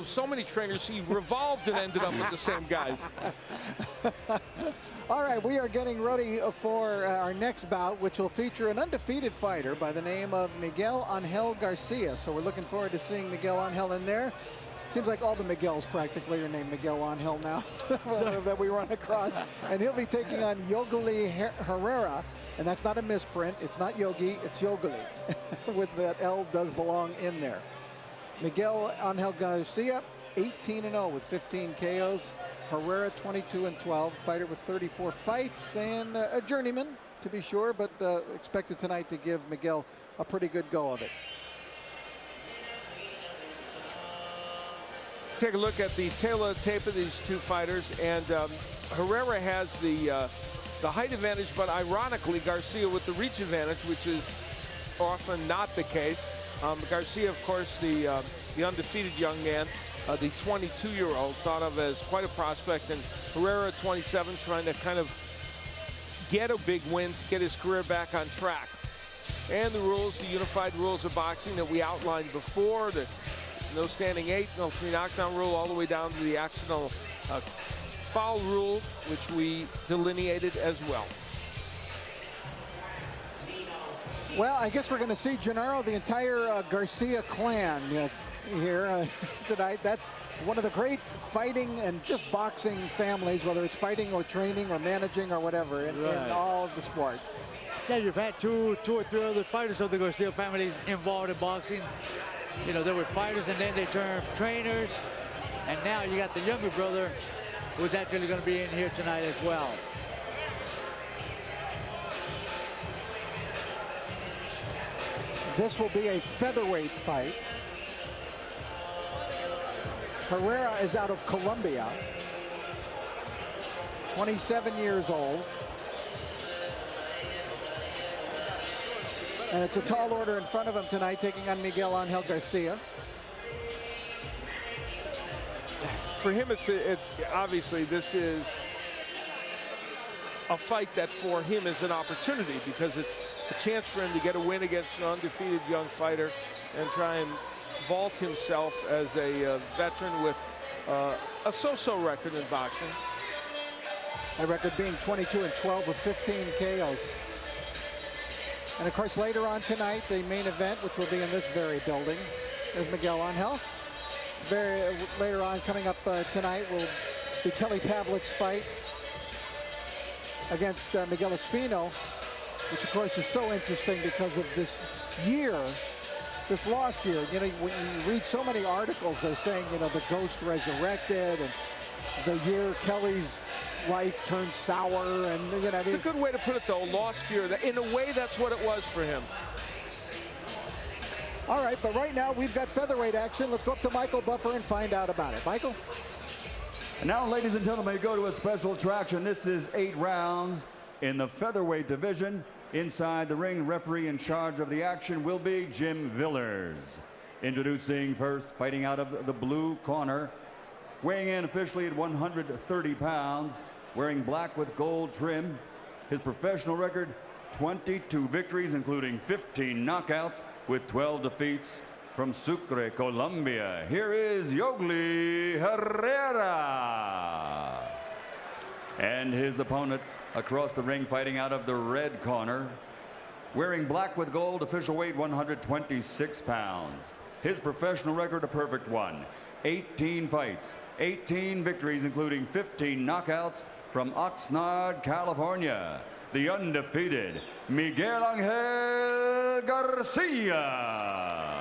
So many trainers, he revolved and ended up with the same guys. All right, we are getting ready for our next bout, which will feature an undefeated fighter by the name of Miguel Angel Garcia. So we're looking forward to seeing Miguel Angel in there. Seems like all the Miguels practically are named Miguel Angel now that we run across. And he'll be taking on Yogli Herrera. And that's not a misprint. It's not Yogi, it's Yogli. With that L does belong in there. Miguel Angel Garcia, 18-0 with 15 KOs. Herrera, 22-12, fighter with 34 fights and a journeyman, to be sure, but expected tonight to give Miguel a pretty good go of it. Take a look at the tail of the tape of these two fighters, and Herrera has the height advantage, but ironically, Garcia with the reach advantage, which is often not the case. Garcia, of course, the undefeated young man, the 22-year-old, thought of as quite a prospect, and Herrera, 27, trying to kind of get a big win to get his career back on track. And the rules, the unified rules of boxing that we outlined before, the no standing 8, no 3 knockdown rule, all the way down to the accidental foul rule, which we delineated as well. Well, I guess we're going to see Gennaro, the entire Garcia clan here tonight. That's one of the great fighting and just boxing families, whether it's fighting or training or managing or whatever, in all of the sport. Yeah, you've had two or three other fighters of the Garcia families involved in boxing. You know, they were fighters and then they turned trainers. And now you got the younger brother who's actually going to be in here tonight as well. This will be a featherweight fight. Herrera is out of Colombia, 27 years old. And it's a tall order in front of him tonight, taking on Miguel Angel Garcia. For him, obviously this is a fight that for him is an opportunity, because it's a chance for him to get a win against an undefeated young fighter and try and vault himself as a veteran with a so-so record in boxing. That record being 22-12 with 15 KOs. And of course, later on tonight, the main event, which will be in this very building, is Miguel Angel. Later on, coming up tonight, will be Kelly Pavlik's fight against Miguel Espino, which of course is so interesting because of this year, this lost year. You know, when you read so many articles, they're saying, you know, the ghost resurrected, and the year Kelly's life turned sour, and you know, it's a good way to put it, though. Lost year. In a way, that's what it was for him. All right, but right now we've got featherweight action. Let's go up to Michael Buffer and find out about it. Michael? And now, ladies and gentlemen, we go to a special attraction. This is 8 rounds in the featherweight division. Inside the ring, referee in charge of the action will be Jimmy Villers. Introducing first, fighting out of the blue corner, weighing in officially at 130 pounds, wearing black with gold trim. His professional record, 22 victories, including 15 knockouts, with 12 defeats. From Sucre, Colombia, here is Yogli Herrera. And his opponent across the ring, fighting out of the red corner, wearing black with gold, official weight 126 pounds. His professional record, a perfect one. 18 fights, 18 victories, including 15 knockouts. From Oxnard, California, the undefeated Miguel Angel Garcia.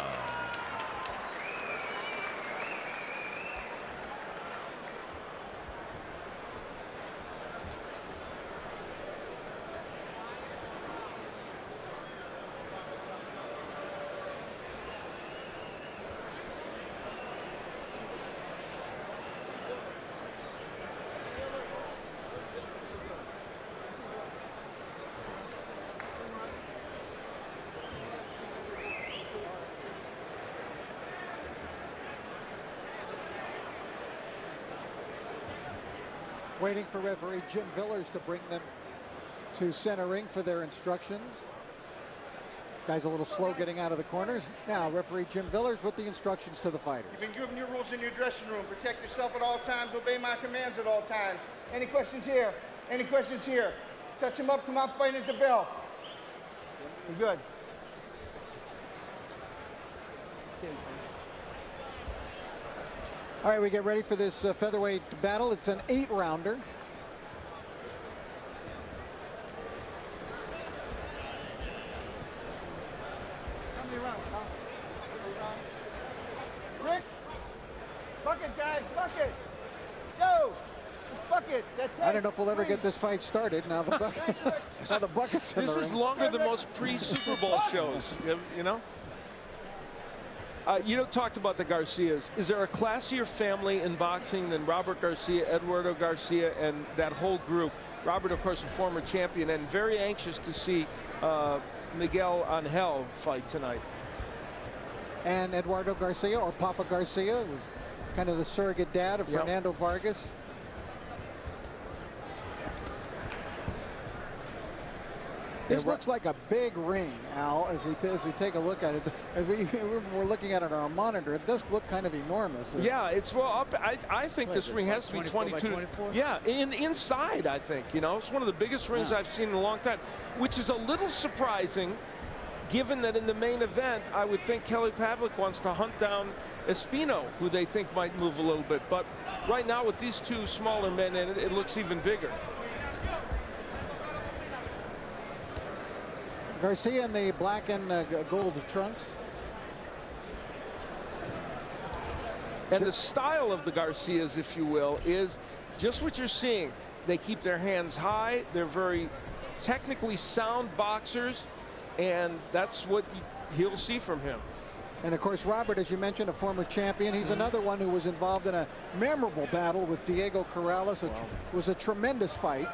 Waiting for referee Jim Villers to bring them to center ring for their instructions. Guy's a little slow getting out of the corners. Now, referee Jim Villers with the instructions to the fighters. You've been given your rules in your dressing room. Protect yourself at all times. Obey my commands at all times. Any questions here? Any questions here? Touch him up. Come out fighting at the bell. You're good. All right, we get ready for this featherweight battle. It's an 8-rounder. How many rounds, Tom? Rick? Bucket, guys, bucket. Yo, just bucket. That's it. I don't know if we'll ever get this fight started. Now the bucket, now the bucket's in This the is ring. longer than most pre-Super Bowl shows, you know? You talked about the Garcias. Is there a classier family in boxing than Robert Garcia, Eduardo Garcia, and that whole group? Robert, of course, a former champion, and very anxious to see Miguel Angel fight tonight. And Eduardo Garcia, or Papa Garcia, was kind of the surrogate dad of Fernando Vargas. This looks like a big ring, Al, as we take a look at it. As we're looking at it on our monitor, it does look kind of enormous. Yeah, it's well up. I think this ring has to be 22. 24? Yeah, inside, I think. It's one of the biggest rings I've seen in a long time, which is a little surprising, given that in the main event, I would think Kelly Pavlik wants to hunt down Espino, who they think might move a little bit. But right now, with these two smaller men in it, it looks even bigger. Garcia in the black and gold trunks. And the style of the Garcias, if you will, is just what you're seeing. They keep their hands high. They're very technically sound boxers, and that's what he'll see from him. And of course, Robert, as you mentioned, a former champion. He's another one who was involved in a memorable battle with Diego Corrales. It was a tremendous fight.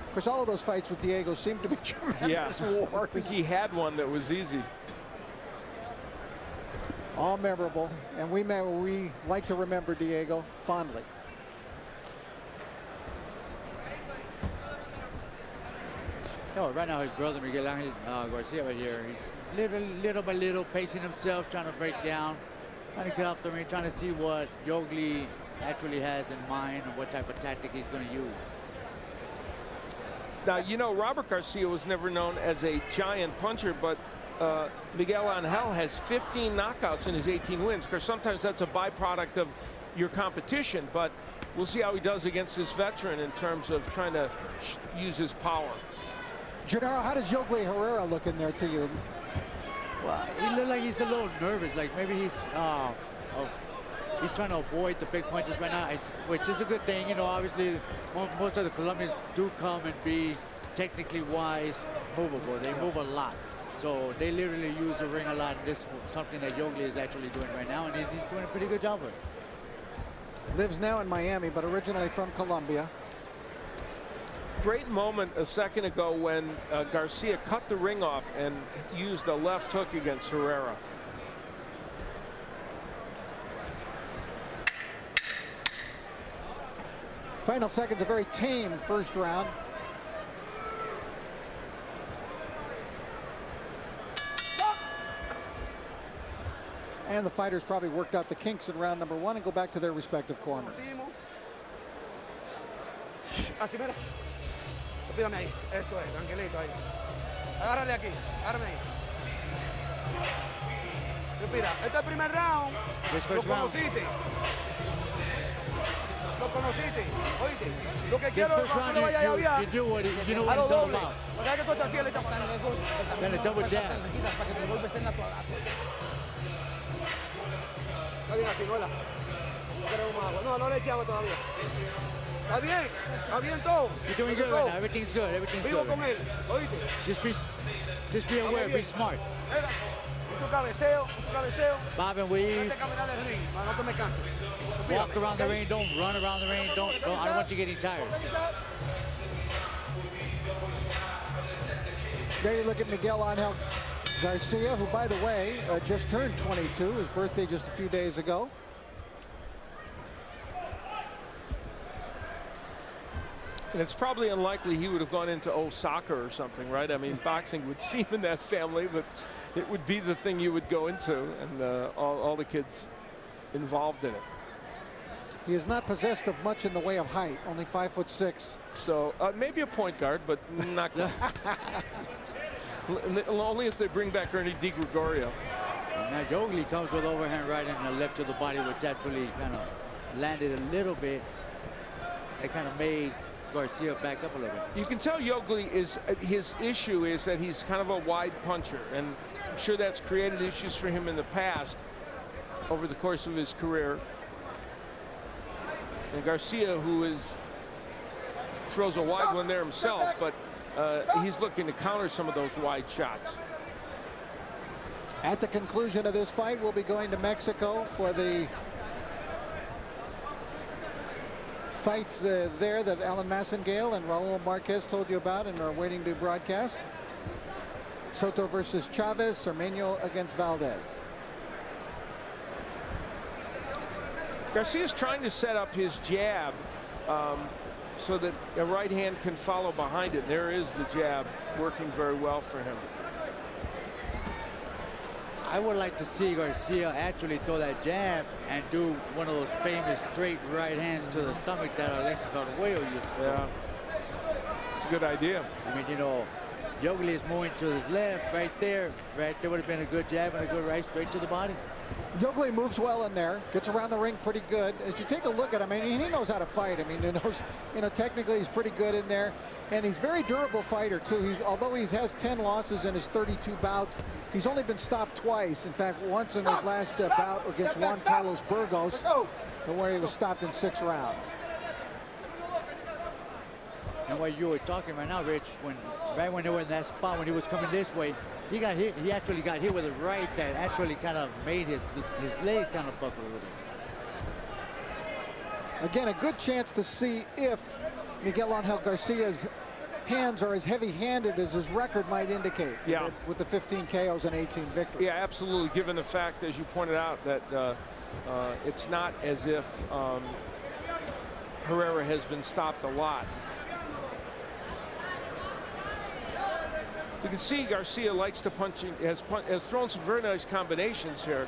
Of course, all of those fights with Diego seemed to be tremendous wars. I think he had one that was easy. All memorable, and we like to remember Diego fondly. Right now his brother Miguel Angel Garcia right here, he's little by little pacing himself, trying to break down, trying to get off the ring, trying to see what Yogli actually has in mind and what type of tactic he's going to use. Now, Robert Garcia was never known as a giant puncher, but Miguel Angel has 15 knockouts in his 18 wins. Because sometimes that's a byproduct of your competition, but we'll see how he does against this veteran in terms of trying to use his power. Gennaro, how does Yogli Herrera look in there to you? Well, he looks like he's a little nervous, like maybe he's trying to avoid the big punches right now, which is a good thing. Obviously, most of the Colombians do come and be technically wise, movable. They move a lot. So they literally use the ring a lot. And this is something that Yogli is actually doing right now, and he's doing a pretty good job of it. Lives now in Miami, but originally from Colombia. Great moment a second ago when Garcia cut the ring off and used a left hook against Herrera. Final seconds, a very tame first round. And the fighters probably worked out the kinks in round number one and go back to their respective corners. Así, mira. Pídame ahí. Eso es, Angelito ahí. Agárrale aquí, agárrame ahí. Mira, este primer round. Lo conociste. Lo conociste. Oíste. Lo que quiero es que no vaya a aviar. You know what he's all about. ¿Qué cosa así le está pasando? Then a double jab. Está bien así, ¿no? No queremos más agua. No, no le echamos todavía. Está bien todo. You're doing good right now. Everything's good. Everything's Vivo good. con él, oíste. Just be aware. Be smart. Mira, tu cabeceo. Bob and weave. Vete a caminar el ring, no te me canses. Walk around the ring. Don't run around the ring. I don't want you getting tired. There you look at Miguel Angel Garcia, who, by the way, just turned 22, his birthday just a few days ago. And it's probably unlikely he would have gone into soccer or something, right? I mean, boxing would seem in that family, but it would be the thing you would go into, and all the kids involved in it. He is not possessed of much in the way of height, only 5'6". So maybe a point guard, but not only if they bring back Ernie DiGregorio. Now Yogli comes with overhand right and a left to the body, which actually kind of landed a little bit. It kind of made Garcia back up a little bit. You can tell Yogli is his issue is that he's kind of a wide puncher, and I'm sure that's created issues for him in the past over the course of his career. And Garcia, who throws a wide one there himself, but he's looking to counter some of those wide shots. At the conclusion of this fight, we'll be going to Mexico for the fights there that Alan Massengale and Raul Marquez told you about and are waiting to broadcast. Soto versus Chavez, Cermeño against Valdez. Garcia's trying to set up his jab so that a right hand can follow behind it. There is the jab working very well for him. I would like to see Garcia actually throw that jab and do one of those famous straight right hands to the stomach that Alexis Arguello used to do. Yeah, it's a good idea. I mean, you know, Yogli is moving to his left, right there. Right there would have been a good jab and a good right straight to the body. Yogli moves well in there, gets around the ring pretty good. As you take a look at him, I mean, he knows how to fight. I mean, he knows, you know, technically he's pretty good in there. And he's a very durable fighter, too. Although he has 10 losses in his 32 bouts, he's only been stopped twice. In fact, once in his last bout against Juan Carlos Burgos, where he was stopped in 6 rounds. And what you were talking right now, Rich, right when they were in that spot, when he was coming this way, he got hit. He actually got hit with a right that actually kind of made his legs kind of buckle a little bit. Again, a good chance to see if Miguel Angel Garcia's hands are as heavy-handed as his record might indicate. Yeah. With the 15 KOs and 18 victories. Yeah, absolutely. Given the fact, as you pointed out, that it's not as if Herrera has been stopped a lot. You can see Garcia likes to punching, has thrown some very nice combinations here,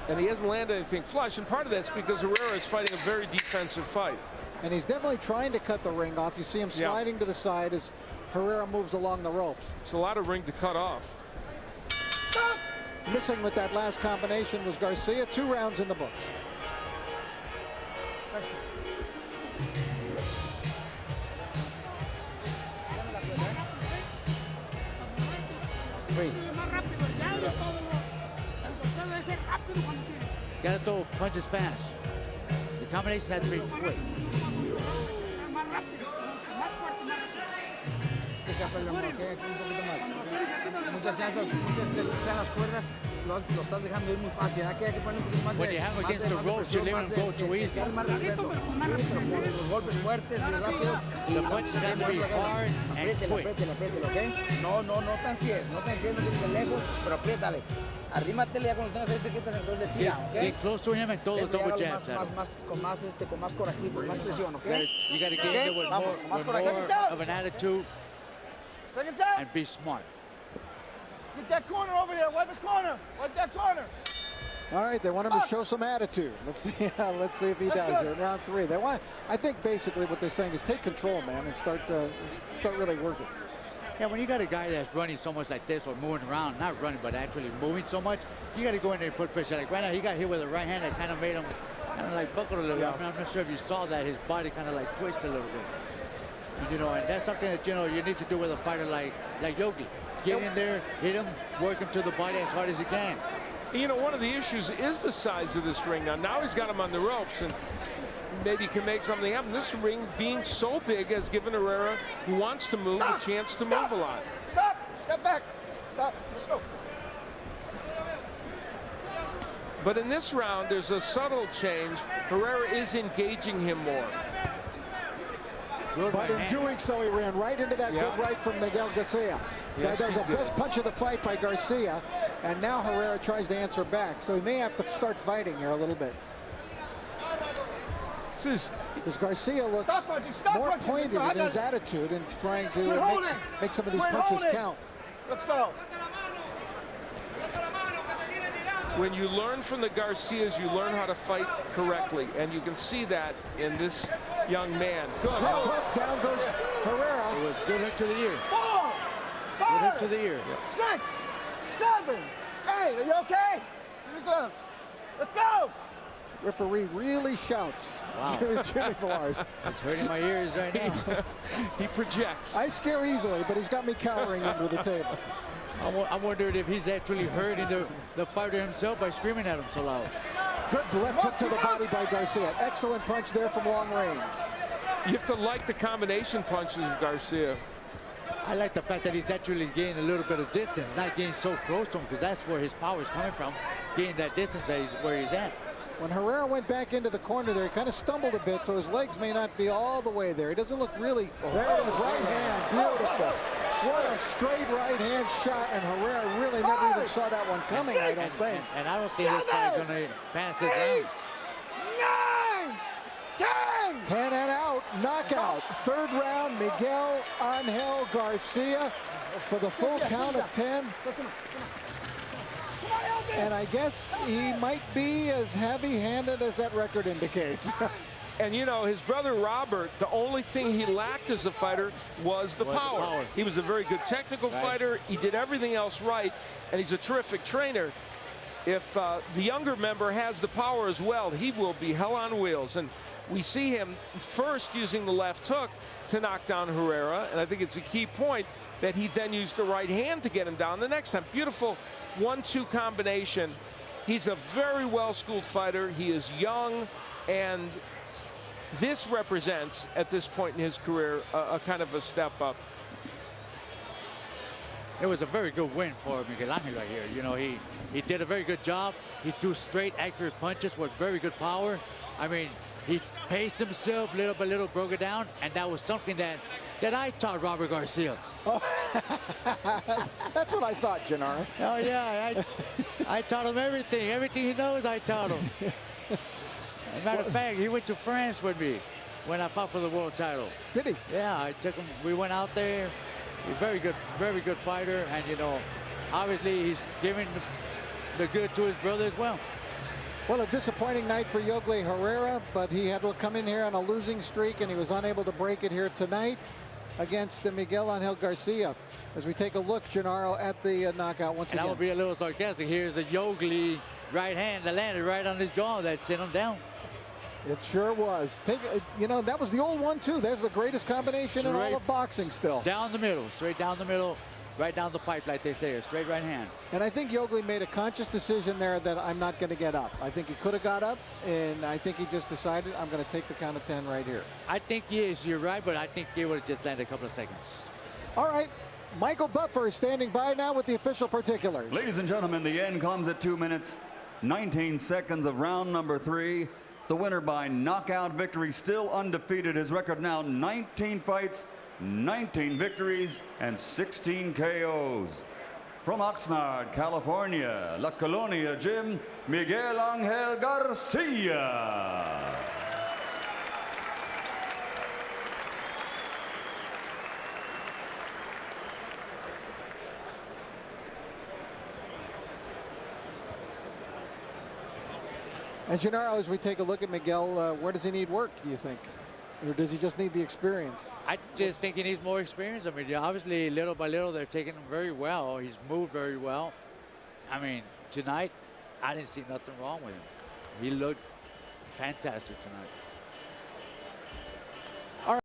and he hasn't landed anything flush. And part of that's because Herrera is fighting a very defensive fight. And he's definitely trying to cut the ring off. You see him sliding to the side as Herrera moves along the ropes. It's a lot of ring to cut off. Missing with that last combination was Garcia. 2 rounds in the books. Got to throw punches fast. The combination has to be quick. When you have him against the ropes, you let him go too easy. The punches have to be hard and quick. Arrímatele ya cuando tengas ahí cerquita, entonces le tira, ¿ok? Get close to him and throw those double jabs at him. Con más corajito, más presión, ¿ok? You got to get in there with more of an attitude and be smart. Get that corner over there. Wipe the corner. Wipe that corner. All right, they want him to show some attitude. Let's see if he does here in round 3. They want, I think basically what they're saying is take control, man, and start really working. Yeah, when you got a guy that's running so much like this or moving around, not running, but actually moving so much, you got to go in there and put pressure. Like right now, he got hit with a right hand that kind of made him kind of like buckle a little bit. I mean, I'm not sure if you saw that. His body kind of like twitched a little bit. You know, and that's something that, you know, you need to do with a fighter like Yogli. Get in there, hit him, work him to the body as hard as he can. You know, one of the issues is the size of this ring. Now he's got him on the ropes, and maybe can make something happen. This ring being so big has given Herrera, who wants to move, a chance to move a lot. Stop. Step back. Stop. Let's go. But in this round, there's a subtle change. Herrera is engaging him more. But in doing so, he ran right into that good right from Miguel Garcia. Yes, that was the best punch of the fight by Garcia, and now Herrera tries to answer back. So he may have to start fighting here a little bit. Because Garcia looks more pointed in his attitude and trying to make some of these punches count. Let's go. When you learn from the Garcias, you learn how to fight correctly, and you can see that in this young man. Good. Left hook, down goes Herrera. It was good hook to the ear. 4, Good hook 5, to the ear. 6, 7, 8. Are you okay? Your gloves. Let's go. Referee really shouts. Wow. Jimmy Villers. It's hurting my ears right now. He projects. I scare easily, but he's got me cowering under the table. I'm wondering if he's actually hurting the fighter himself by screaming at him so loud. Good left hook to the body by Garcia. Excellent punch there from long range. You have to like the combination punches of Garcia. I like the fact that he's actually gaining a little bit of distance, not getting so close to him, because that's where his power is coming from, gaining that distance that where he's at. When Herrera went back into the corner there, he kind of stumbled a bit, so his legs may not be all the way there. He doesn't look really... There it is, right hand, beautiful. What a straight right hand shot, and Herrera really never even saw that one coming, I don't think. And I don't think this guy's going to pass this 8, round. 9, 10. 10 and out, knockout. Third round, Miguel Angel Garcia for the full count of 10. And I guess he might be as heavy-handed as that record indicates. And you know, his brother Robert, the only thing he lacked as a fighter was the power. He was a very good technical fighter. He did everything else right, and he's a terrific trainer. If the younger member has the power as well, he will be hell on wheels. And we see him first using the left hook to knock down Herrera, and I think it's a key point that he then used the right hand to get him down the next time. Beautiful 1-2 combination. He's a very well-schooled fighter. He is young, and this represents, at this point in his career, a kind of a step up. It was a very good win for Miguel Angel right here. You know, he did a very good job. He threw straight, accurate punches with very good power. I mean, he paced himself little by little, broke it down, and that was something that I taught Robert Garcia. Oh. That's what I thought, Gennaro. Oh, yeah, I taught him everything. Everything he knows, I taught him. As a matter of fact, he went to France with me when I fought for the world title. Did he? Yeah, I took him. We went out there. He's a very good fighter, and you know, obviously he's giving the good to his brother as well. Well, a disappointing night for Yogli Herrera, but he had to come in here on a losing streak, and he was unable to break it here tonight against Miguel Angel Garcia. As we take a look, Gennaro, at the knockout once again. I will be a little sarcastic. Here's a Yogli right hand that landed right on his jaw that sent him down. It sure was. You know, that was the old one, too. There's the greatest combination in all of boxing still. Down the middle, straight down the middle, right down the pipe, like they say, a straight right hand. And I think Yogli made a conscious decision there that I'm not going to get up. I think he could have got up, and I think he just decided I'm going to take the count of 10 right here. I think he is. You're right, but I think he would have just landed a couple of seconds. All right. Michael Buffer is standing by now with the official particulars. Ladies and gentlemen, the end comes at 2 minutes, 19 seconds of round number 3. The winner by knockout victory, still undefeated. His record now 19 fights, 19 victories, and 16 KOs. From Oxnard, California, La Colonia Gym, Miguel Angel Garcia. And Gennaro, as we take a look at Miguel, where does he need work, do you think? Or does he just need the experience? I just think he needs more experience. I mean, obviously, little by little, they're taking him very well. He's moved very well. I mean, tonight, I didn't see nothing wrong with him. He looked fantastic tonight.